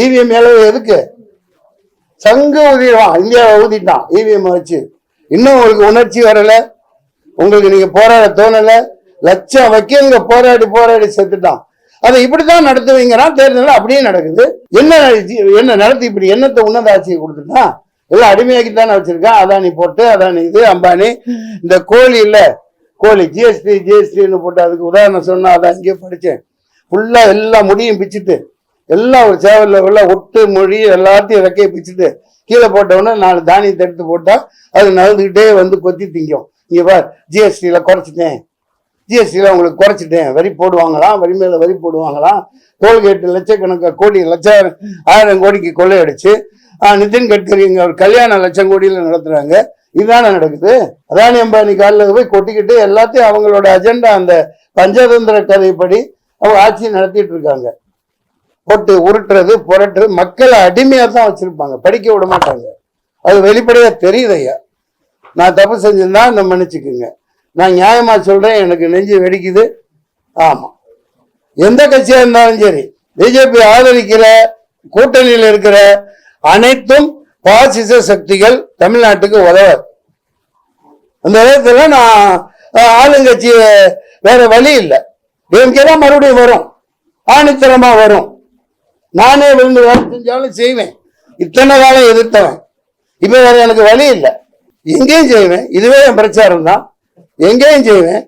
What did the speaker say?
EVM அளவு எதுக்கு? சங்கு ஊதிடுவான், இந்தியாவை ஊதிட்டான் இவிஎம் வச்சு. இன்னும் உங்களுக்கு உணர்ச்சி வரல, உங்களுக்கு நீங்க போராட தோணல. லட்சம் வக்கீலுங்க போராடி செத்துட்டான். அதை இப்படித்தான் நடத்துவீங்கிறான். தேர்தல் அப்படியே நடக்குது. என்ன நடத்தி இப்படி என்னத்தை உன்னத ஆட்சியை கொடுத்துட்டான்? எல்லாம் அடிமையாக்கித்தானே வச்சிருக்கான். அதானி போட்டு, அதானி இது, அம்பானி. இந்த கோழி இல்ல, கோழி ஜிஎஸ்டின்னு போட்டு அதுக்கு உதாரணம் சொன்னா அதை அங்கேயே படிச்சேன். ஃபுல்லா எல்லா முடியும் பிச்சுட்டு, எல்லாம் ஒரு சேவல்ல உள்ள ஒட்டு மொழி எல்லாத்தையும் ரெக்கையை பிச்சுட்டு கீழே போட்டவுடனே 4 தானியத்தை எடுத்து போட்டா அது நகர்ந்துக்கிட்டே வந்து கொத்தி திங்கும். இங்க பார், ஜிஎஸ்டியில குறைச்சிட்டேன், ஜிஎஸ்டியில உங்களுக்கு குறைச்சிட்டேன். வரி போடுவாங்களாம், வரி மேல வரி போடுவாங்களாம். டோல்கேட்டு லட்சக்கணக்கான கோடி, லட்சம் 1000 கோடிக்கு கொள்ளையடிச்சு நிதின் கட்கரி இங்க ஒரு கல்யாணம் லட்சம் கோடியில நடத்துறாங்க. இதுதானே நடக்குது. அதானி அம்பானி காலில் போய் கொட்டிக்கிட்டு எல்லாத்தையும் அவங்களோட அஜெண்டா, அந்த பஞ்சதந்திர கதைப்படி அவங்க ஆட்சி நடத்திட்டு இருக்காங்க. போட்டு உருட்டுறது, புரட்டுறது, மக்களை அடிமையா தான் வச்சிருப்பாங்க, படிக்க விட மாட்டாங்க. அது வெளிப்படையா தெரியுது. ஐயா, நான் தப்பு செஞ்சிருந்தா நம்ம மன்னிச்சுக்குங்க. நான் நியாயமா சொல்றேன், எனக்கு நெஞ்சு வெடிக்குது. ஆமா, எந்த கட்சியா இருந்தாலும் சரி, பிஜேபி ஆதரிக்கிற கூட்டணியில் இருக்கிற அனைத்தும் பாசிச சக்திகள் தமிழ்நாட்டுக்கு உதவாது. அந்த இடத்துல நான் ஆளுங்கட்சி வேற வழி இல்லை. டிஎம்கே தான் மறுபடியும் வரும், ஆணித்தரமா வரும். நானே விழுந்து வேலை செஞ்சாலும் செய்வேன். இத்தனை காலம் எதிர்த்தவன், இப்ப வேற எனக்கு வழி இல்லை. எங்கேயும் செய்வேன். இதுவே என் பிரச்சாரம் தான். எங்கேயும் செய்வேன்.